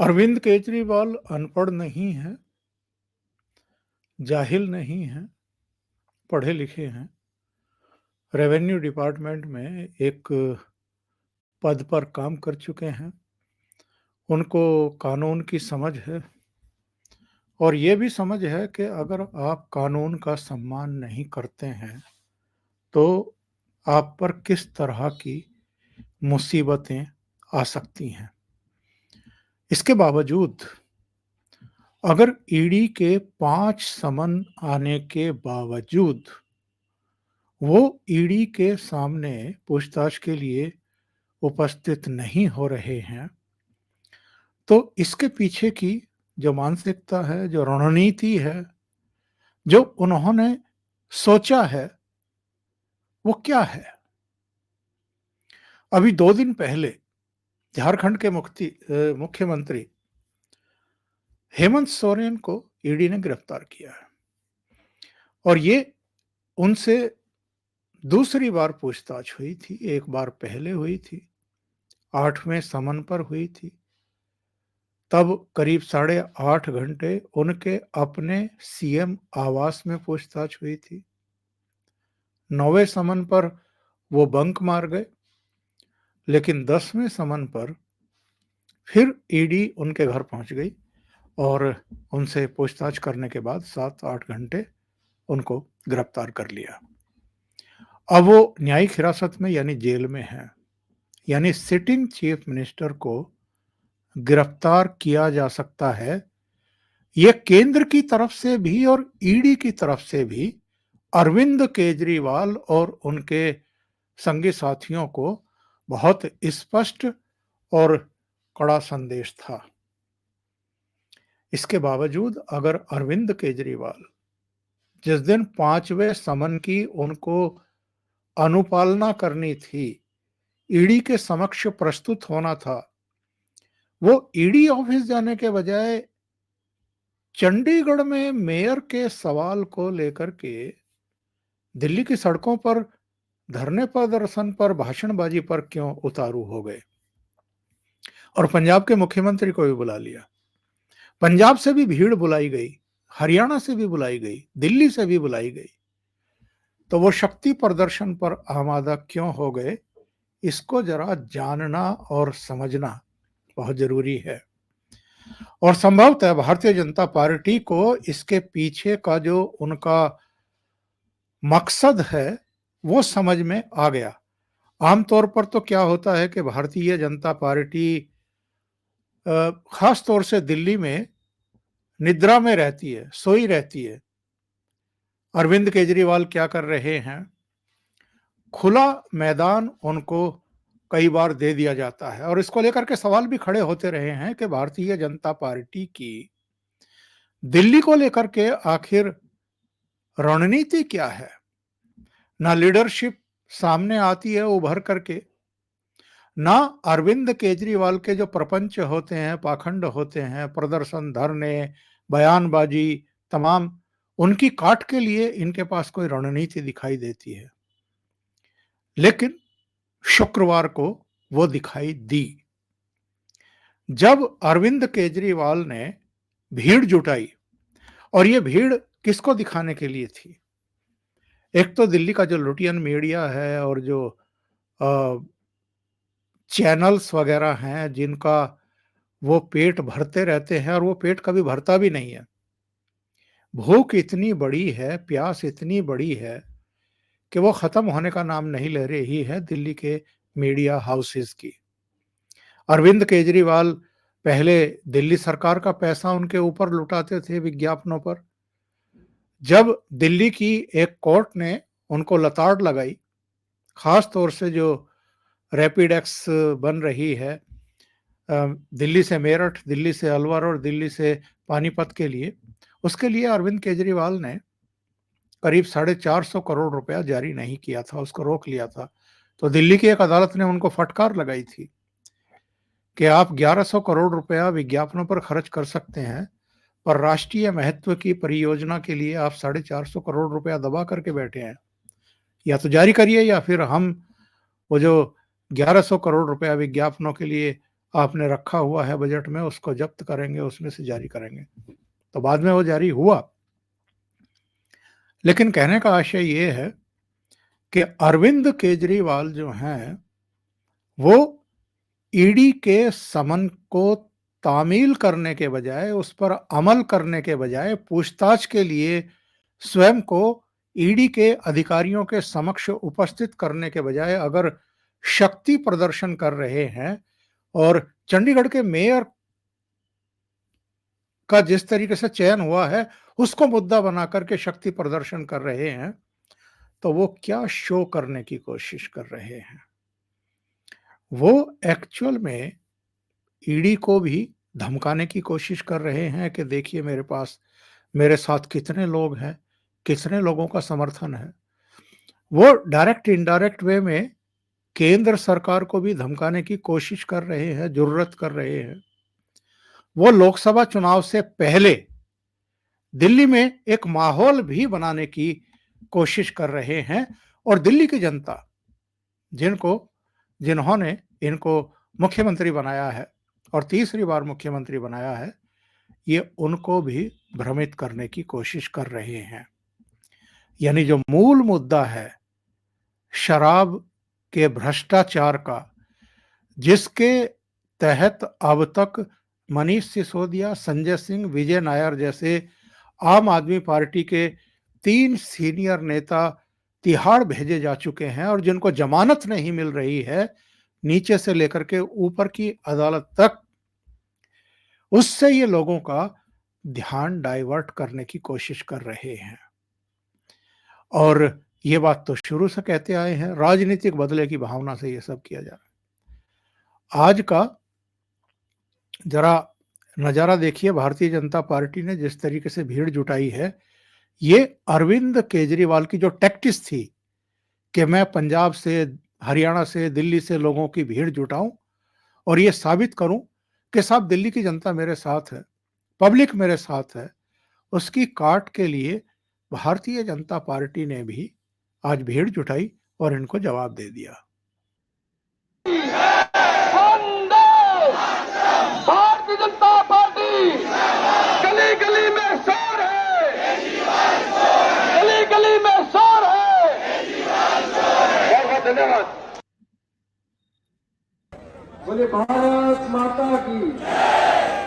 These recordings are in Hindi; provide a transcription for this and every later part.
अरविंद केजरीवाल अनपढ़ नहीं है, जाहिल नहीं है, पढ़े लिखे हैं। रेवेन्यू डिपार्टमेंट में एक पद पर काम कर चुके हैं। उनको कानून की समझ है और ये भी समझ है कि अगर आप कानून का सम्मान नहीं करते हैं, तो आप पर किस तरह की मुसीबतें आ सकती हैं। इसके बावजूद अगर ईडी के 5 समन आने के बावजूद वो ईडी के सामने पूछताछ के लिए उपस्थित नहीं हो रहे हैं, तो इसके पीछे की जो मानसिकता है, जो रणनीति है, जो उन्होंने सोचा है, वो क्या है? अभी 2 दिन पहले झारखंड के मुख्यमंत्री हेमंत सोरेन को ईडी ने गिरफ्तार किया है और ये उनसे दूसरी बार पूछताछ हुई थी। एक बार पहले हुई थी, 8वें समन पर हुई थी। तब करीब 8.5 घंटे उनके अपने सीएम आवास में पूछताछ हुई थी। 9वें समन पर वो बंक मार गए, लेकिन 10वें समन पर फिर ईडी उनके घर पहुंच गई और उनसे पूछताछ करने के बाद 7-8 घंटे उनको गिरफ्तार कर लिया। अब वो न्यायिक हिरासत में यानी जेल में हैं। यानी सिटिंग चीफ मिनिस्टर को गिरफ्तार किया जा सकता है। ये केंद्र की तरफ से भी और ईडी की तरफ से भी अरविंद केजरीवाल और उनके संगी साथियों को बहुत स्पष्ट और कड़ा संदेश था। इसके बावजूद अगर अरविंद केजरीवाल जिस दिन 5वें समन की उनको अनुपालना करनी थी, ईडी के समक्ष प्रस्तुत होना था, वो ईडी ऑफिस जाने के बजाय चंडीगढ़ में मेयर के सवाल को लेकर के दिल्ली की सड़कों पर धरने प्रदर्शन पर भाषणबाजी पर क्यों उतारू हो गए और पंजाब के मुख्यमंत्री को भी बुला लिया। पंजाब से भी भीड़ बुलाई गई, हरियाणा से भी बुलाई गई, दिल्ली से भी बुलाई गई। तो वो शक्ति प्रदर्शन पर आमादा क्यों हो गए, इसको जरा जानना और समझना बहुत जरूरी है। और संभवतः भारतीय जनता पार्टी को इसके पीछे का जो उनका मकसद है वो समझ में आ गया। आमतौर पर तो क्या होता है कि भारतीय जनता पार्टी खास तौर से दिल्ली में निद्रा में रहती है, सोई रहती है। अरविंद केजरीवाल क्या कर रहे हैं, खुला मैदान उनको कई बार दे दिया जाता है और इसको लेकर के सवाल भी खड़े होते रहे हैं कि भारतीय जनता पार्टी की दिल्ली को लेकर के आखिर रणनीति क्या है। ना लीडरशिप सामने आती है उभर करके, ना अरविंद केजरीवाल के जो प्रपंच होते हैं, पाखंड होते हैं, प्रदर्शन, धरने, बयानबाजी तमाम, उनकी काट के लिए इनके पास कोई रणनीति दिखाई देती है। लेकिन शुक्रवार को वो दिखाई दी जब अरविंद केजरीवाल ने भीड़ जुटाई। और ये भीड़ किसको दिखाने के लिए थी? एक तो दिल्ली का जो लुटियन मीडिया है और जो चैनल्स वगैरह हैं जिनका वो पेट भरते रहते हैं और वो पेट कभी भरता भी नहीं है। भूख इतनी बड़ी है, प्यास इतनी बड़ी है कि वो खत्म होने का नाम नहीं ले रही है दिल्ली के मीडिया हाउसेस की। अरविंद केजरीवाल पहले दिल्ली सरकार का पैसा उनके ऊपर लुटाते थे विज्ञापनों पर। जब दिल्ली की एक कोर्ट ने उनको लताड़ लगाई, खास तौर से जो रैपिड एक्स बन रही है दिल्ली से मेरठ, दिल्ली से अलवर और दिल्ली से पानीपत के लिए, उसके लिए अरविंद केजरीवाल ने करीब 450 करोड़ रुपया जारी नहीं किया था, उसको रोक लिया था। तो दिल्ली की एक अदालत ने उनको फटकार लगाई थी कि आप 1100 करोड़ रुपया विज्ञापनों पर खर्च कर सकते हैं, पर राष्ट्रीय महत्व की परियोजना के लिए आप 450 करोड़ रुपया दबा करके बैठे हैं। या तो जारी करिए या फिर हम वो जो 1100 करोड़ रुपया विज्ञापनों के लिए आपने रखा हुआ है बजट में उसको जब्त करेंगे, उसमें से जारी करेंगे। तो बाद में वो जारी हुआ। लेकिन कहने का आशय ये है कि अरविंद केजरीवाल जो हैं, वो ईडी के समन को तामील करने के बजाय, उस पर अमल करने के बजाय, पूछताछ के लिए स्वयं को ईडी के अधिकारियों के समक्ष उपस्थित करने के बजाय अगर शक्ति प्रदर्शन कर रहे हैं और चंडीगढ़ के मेयर का जिस तरीके से चयन हुआ है उसको मुद्दा बना करके शक्ति प्रदर्शन कर रहे हैं, तो वो क्या शो करने की कोशिश कर रहे हैं? वो एक्चुअल में ईडी को भी धमकाने की कोशिश कर रहे हैं कि देखिए मेरे पास, मेरे साथ कितने लोग हैं, कितने लोगों का समर्थन है। वो डायरेक्ट इनडायरेक्ट वे में केंद्र सरकार को भी धमकाने की कोशिश कर रहे हैं, जुर्रत कर रहे हैं। वो लोकसभा चुनाव से पहले दिल्ली में एक माहौल भी बनाने की कोशिश कर रहे हैं और दिल्ली की जनता, जिन्होंने इनको मुख्यमंत्री बनाया है और तीसरी बार मुख्यमंत्री बनाया है, ये उनको भी भ्रमित करने की कोशिश कर रहे हैं। यानी जो मूल मुद्दा है शराब के भ्रष्टाचार का, जिसके तहत अब तक मनीष सिसोदिया, संजय सिंह, विजय नायर जैसे आम आदमी पार्टी के 3 सीनियर नेता तिहाड़ भेजे जा चुके हैं और जिनको जमानत नहीं मिल रही है नीचे से लेकर के ऊपर की अदालत तक, उससे ये लोगों का ध्यान डाइवर्ट करने की कोशिश कर रहे हैं। और ये बात तो शुरू से कहते आए हैं, राजनीतिक बदले की भावना से ये सब किया जा रहा है। आज का जरा नजारा देखिए, भारतीय जनता पार्टी ने जिस तरीके से भीड़ जुटाई है, ये अरविंद केजरीवाल की जो टैक्टिस थी कि मैं पंजाब से, हरियाणा से, दिल्ली से लोगों की भीड़ जुटाऊं और ये साबित करूं कि साहब दिल्ली की जनता मेरे साथ है, पब्लिक मेरे साथ है, उसकी काट के लिए भारतीय जनता पार्टी ने भी आज भीड़ जुटाई और इनको जवाब दे दिया। भारतीय जनता पार्टी गली गली में शोर है, गली गली में शोर है। बहुत बहुत धन्यवाद। बोले भारत माता की,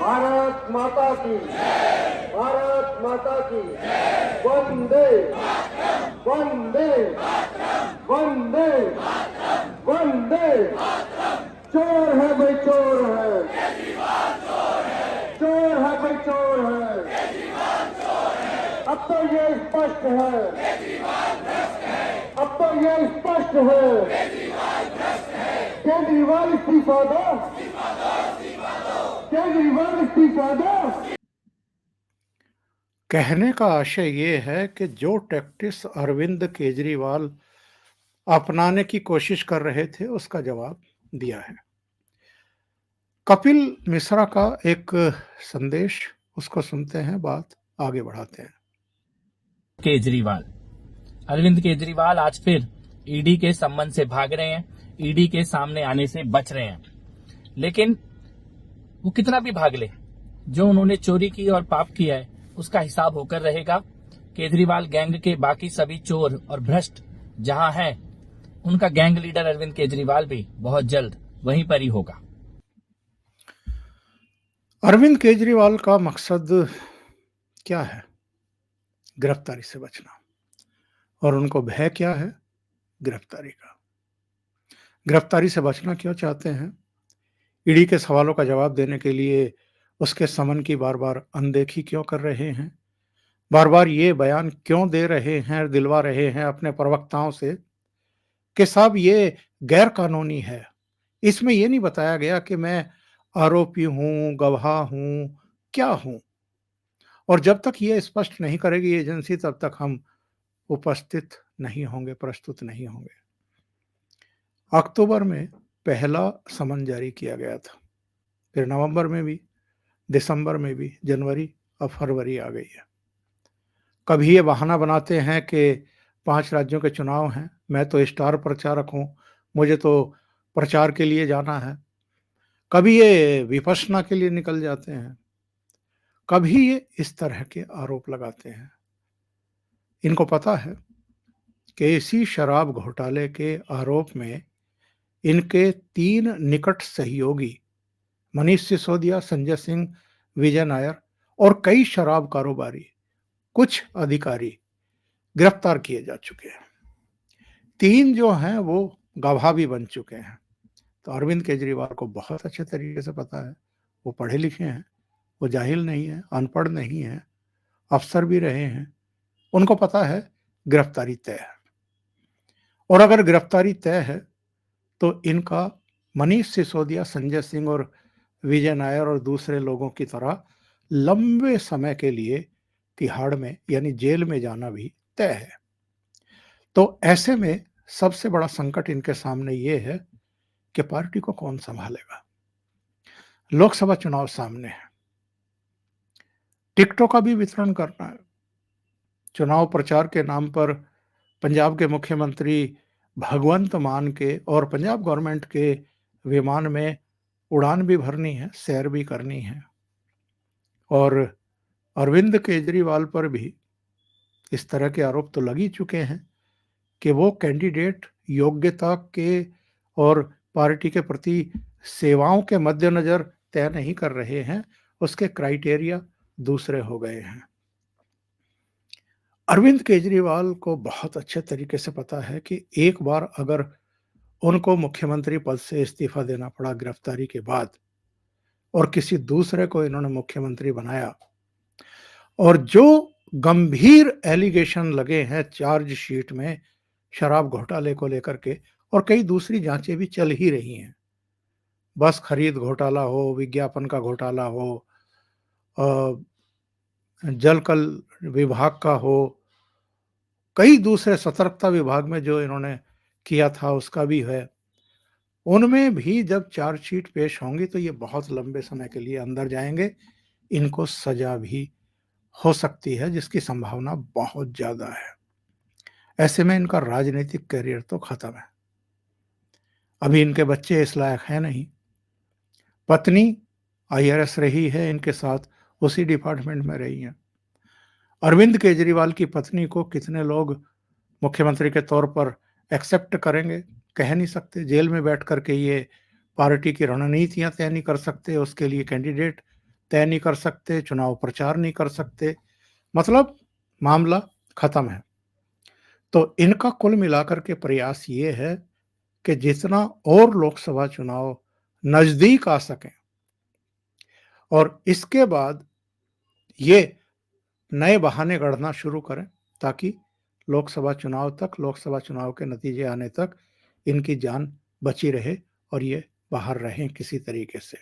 भारत माता की, भारत माता की। वंदे वंदे वंदे वंदे। चोर है भाई, चोर है, चोर है भाई, चोर है। अब तो ये स्पष्ट है, अब तो ये स्पष्ट है। केजरीवाल इस्तीफा दो, केजरीवाल इस्तीफा दो। कहने का आशय ये है कि जो टैक्टिस अरविंद केजरीवाल अपनाने की कोशिश कर रहे थे उसका जवाब दिया है। कपिल मिश्रा का एक संदेश, उसको सुनते हैं, बात आगे बढ़ाते हैं। केजरीवाल, अरविंद केजरीवाल आज फिर ईडी के संबंध से भाग रहे हैं, ईडी के सामने आने से बच रहे हैं। लेकिन वो कितना भी भाग ले, जो उन्होंने चोरी की और पाप किया है उसका हिसाब होकर रहेगा। केजरीवाल गैंग के बाकी सभी चोर और भ्रष्ट जहां हैं, उनका गैंग लीडर अरविंद केजरीवाल भी बहुत जल्द वहीं पर ही होगा। अरविंद केजरीवाल का मकसद क्या है? गिरफ्तारी से बचना। और उनको भय क्या है? गिरफ्तारी का। गिरफ्तारी से बचना क्यों चाहते हैं? ईडी के सवालों का जवाब देने के लिए उसके समन की बार बार अनदेखी क्यों कर रहे हैं? बार बार ये बयान क्यों दे रहे हैं, दिलवा रहे हैं अपने प्रवक्ताओं से कि साहब ये गैर कानूनी है? इसमें ये नहीं बताया गया कि मैं आरोपी हूं, गवाह हूं, क्या हूं। और जब तक ये स्पष्ट नहीं करेगी एजेंसी, तब तक हम उपस्थित नहीं होंगे, प्रस्तुत नहीं होंगे। अक्टूबर में पहला समन जारी किया गया था, फिर नवंबर में भी, दिसंबर में भी, जनवरी, अब फरवरी आ गई है। कभी ये बहाना बनाते हैं कि 5 राज्यों के चुनाव हैं, मैं तो स्टार प्रचारक हूं, मुझे तो प्रचार के लिए जाना है। कभी ये विपश्यना के लिए निकल जाते हैं, कभी ये इस तरह के आरोप लगाते हैं। इनको पता है कि इसी शराब घोटाले के आरोप में इनके 3 निकट सहयोगी मनीष सिसोदिया, संजय सिंह, विजय नायर और कई शराब कारोबारी, कुछ अधिकारी गिरफ्तार किए जा चुके हैं। 3 जो हैं वो गवाह भी बन चुके हैं। तो अरविंद केजरीवाल को बहुत अच्छे तरीके से पता है, वो पढ़े लिखे हैं, वो जाहिल नहीं है, अनपढ़ नहीं है, अफसर भी रहे हैं। उनको पता है गिरफ्तारी तय है, और अगर गिरफ्तारी तय है तो इनका मनीष सिसोदिया, संजय सिंह और विजय नायर और दूसरे लोगों की तरह लंबे समय के लिए तिहाड़ में यानी जेल में जाना भी तय है। तो ऐसे में सबसे बड़ा संकट इनके सामने ये है कि पार्टी को कौन संभालेगा। लोकसभा चुनाव सामने है, टिकटों का भी वितरण करना है। चुनाव प्रचार के नाम पर पंजाब के मुख्यमंत्री भगवंत मान के और पंजाब गवर्नमेंट के विमान में उड़ान भी भरनी है, सैर भी करनी है। और अरविंद केजरीवाल पर भी इस तरह के आरोप तो लग ही चुके हैं कि वो कैंडिडेट योग्यता के और पार्टी के प्रति सेवाओं के मद्देनजर तय नहीं कर रहे हैं, उसके क्राइटेरिया दूसरे हो गए हैं। अरविंद केजरीवाल को बहुत अच्छे तरीके से पता है कि एक बार अगर उनको मुख्यमंत्री पद से इस्तीफा देना पड़ा गिरफ्तारी के बाद और किसी दूसरे को इन्होंने मुख्यमंत्री बनाया, और जो गंभीर एलिगेशन लगे हैं चार्जशीट में शराब घोटाले को लेकर के, और कई दूसरी जांचें भी चल ही रही हैं, बस खरीद घोटाला हो, विज्ञापन का घोटाला हो, जलकल विभाग का हो, कई दूसरे सतर्कता विभाग में जो इन्होंने किया था उसका भी है। उनमें भी जब चार्जशीट पेश होंगी तो ये बहुत लंबे समय के लिए अंदर जाएंगे, इनको सजा भी हो सकती है जिसकी संभावना बहुत ज्यादा है। ऐसे में इनका राजनीतिक करियर तो खत्म है। अभी इनके बच्चे इस लायक हैं नहीं, पत्नी आईआरएस रही है इनके साथ, उसी डिपार्टमेंट में रही है। अरविंद केजरीवाल की पत्नी को कितने लोग मुख्यमंत्री के तौर पर एक्सेप्ट करेंगे, कह नहीं सकते। जेल में बैठ करके ये पार्टी की रणनीतियां तय नहीं कर सकते, उसके लिए कैंडिडेट तय नहीं कर सकते, चुनाव प्रचार नहीं कर सकते, मतलब मामला खत्म है। तो इनका कुल मिलाकर के प्रयास ये है कि जितना और लोकसभा चुनाव नजदीक आ सकें और इसके बाद ये नए बहाने गढ़ना शुरू करें ताकि लोकसभा चुनाव के नतीजे आने तक इनकी जान बची रहे और ये बाहर रहें किसी तरीके से।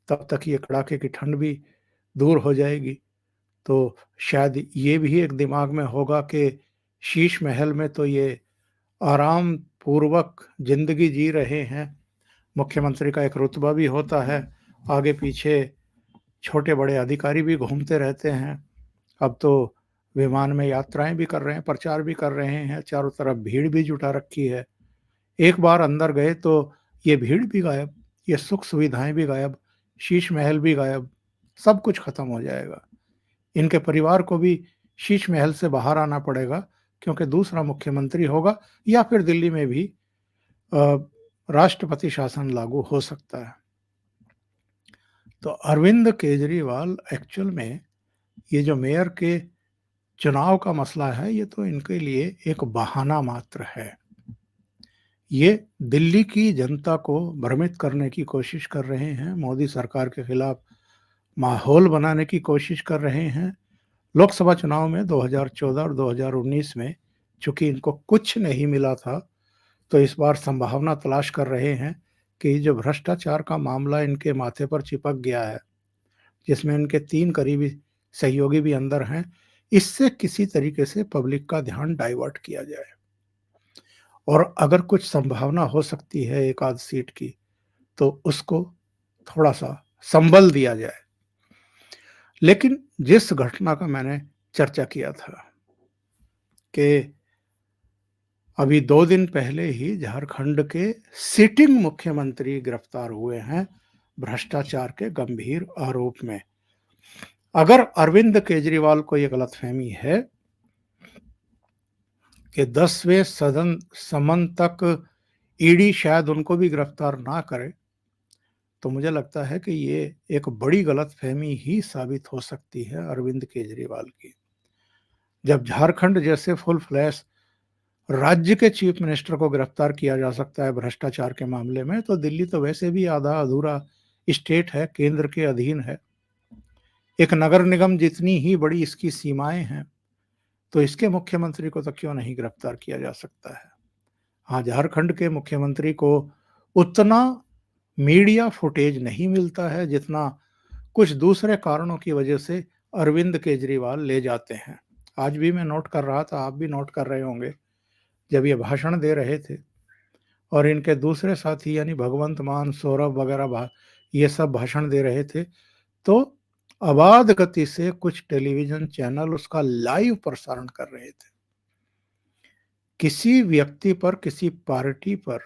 तब तक ये कड़ाके की ठंड भी दूर हो जाएगी। तो शायद ये भी एक दिमाग में होगा कि शीश महल में तो ये आराम पूर्वक जिंदगी जी रहे हैं, मुख्यमंत्री का एक रुतबा भी होता है, आगे पीछे छोटे बड़े अधिकारी भी घूमते रहते हैं। अब तो विमान में यात्राएं भी कर रहे हैं, प्रचार भी कर रहे हैं, चारों तरफ भीड़ भी जुटा रखी है। एक बार अंदर गए तो ये भीड़ भी गायब, ये सुख सुविधाएं भी गायब, शीश महल भी गायब, सब कुछ खत्म हो जाएगा। इनके परिवार को भी शीश महल से बाहर आना पड़ेगा क्योंकि दूसरा मुख्यमंत्री होगा या फिर दिल्ली में भी राष्ट्रपति शासन लागू हो सकता है। तो अरविंद केजरीवाल एक्चुअल में ये जो मेयर के चुनाव का मसला है, ये तो इनके लिए एक बहाना मात्र है। ये दिल्ली की जनता को भ्रमित करने की कोशिश कर रहे हैं, मोदी सरकार के खिलाफ माहौल बनाने की कोशिश कर रहे हैं। लोकसभा चुनाव में 2014 और 2019 में चूंकि इनको कुछ नहीं मिला था, तो इस बार संभावना तलाश कर रहे हैं कि जो भ्रष्टाचार का मामला इनके माथे पर चिपक गया है, जिसमें इनके 3 करीबी सहयोगी भी अंदर हैं, इससे किसी तरीके से पब्लिक का ध्यान डाइवर्ट किया जाए और अगर कुछ संभावना हो सकती है एक आध सीट की, तो उसको थोड़ा सा संबल दिया जाए। लेकिन जिस घटना का मैंने चर्चा किया था कि अभी 2 दिन पहले ही झारखंड के सिटिंग मुख्यमंत्री गिरफ्तार हुए हैं भ्रष्टाचार के गंभीर आरोप में। अगर अरविंद केजरीवाल को यह गलतफहमी है कि 10वें सदन समन तक ईडी शायद उनको भी गिरफ्तार ना करे, तो मुझे लगता है कि ये एक बड़ी गलतफहमी ही साबित हो सकती है अरविंद केजरीवाल की। जब झारखंड जैसे फुल फ्लैश राज्य के चीफ मिनिस्टर को गिरफ्तार किया जा सकता है भ्रष्टाचार के मामले में, तो दिल्ली तो वैसे भी आधा अधूरा स्टेट है, केंद्र के अधीन है। एक नगर निगम जितनी ही बड़ी इसकी सीमाएं हैं, तो इसके मुख्यमंत्री को तो क्यों नहीं गिरफ्तार किया जा सकता है। हाँ, झारखंड के मुख्यमंत्री को उतना मीडिया फुटेज नहीं मिलता है जितना कुछ दूसरे कारणों की वजह से अरविंद केजरीवाल ले जाते हैं। आज भी मैं नोट कर रहा था, आप भी नोट कर रहे होंगे, जब ये भाषण दे रहे थे और इनके दूसरे साथी यानी भगवंत मान, सौरभ वगैरह ये सब भाषण दे रहे थे, तो अबाध गति से कुछ टेलीविजन चैनल उसका लाइव प्रसारण कर रहे थे। किसी व्यक्ति पर, किसी पार्टी पर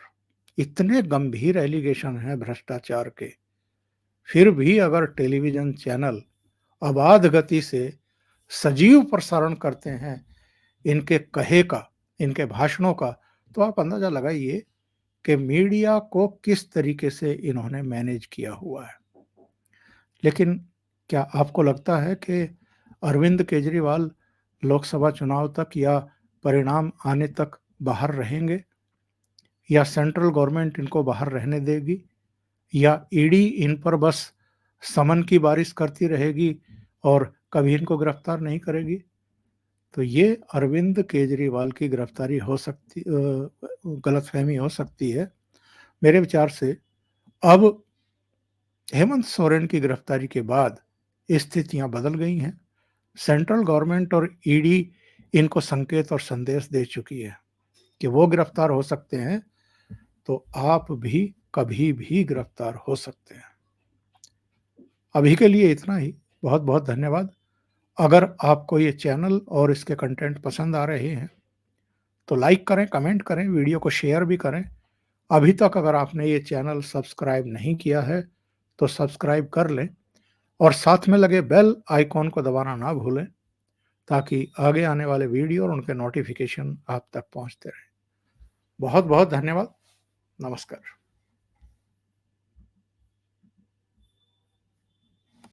इतने गंभीर एलिगेशन हैं भ्रष्टाचार के, फिर भी अगर टेलीविजन चैनल अबाध गति से सजीव प्रसारण करते हैं इनके कहे का, इनके भाषणों का, तो आप अंदाजा लगाइए कि मीडिया को किस तरीके से इन्होंने मैनेज किया हुआ है। लेकिन क्या आपको लगता है कि अरविंद केजरीवाल लोकसभा चुनाव तक या परिणाम आने तक बाहर रहेंगे, या सेंट्रल गवर्नमेंट इनको बाहर रहने देगी, या ईडी इन पर बस समन की बारिश करती रहेगी और कभी इनको गिरफ्तार नहीं करेगी? तो ये अरविंद केजरीवाल की गिरफ्तारी हो सकती, गलतफहमी हो सकती है। मेरे विचार से अब हेमंत सोरेन की गिरफ्तारी के बाद स्थितियां बदल गई हैं। सेंट्रल गवर्नमेंट और ईडी इनको संकेत और संदेश दे चुकी है कि वो गिरफ्तार हो सकते हैं, तो आप भी कभी भी गिरफ्तार हो सकते हैं। अभी के लिए इतना ही। बहुत बहुत धन्यवाद। अगर आपको ये चैनल और इसके कंटेंट पसंद आ रहे हैं तो लाइक करें, कमेंट करें, वीडियो को शेयर भी करें। अभी तक अगर आपने ये चैनल सब्सक्राइब नहीं किया है तो सब्सक्राइब कर लें और साथ में लगे बेल आइकॉन को दबाना ना भूलें, ताकि आगे आने वाले वीडियो और उनके नोटिफिकेशन आप तक पहुंचते रहें। बहुत बहुत धन्यवाद। नमस्कार।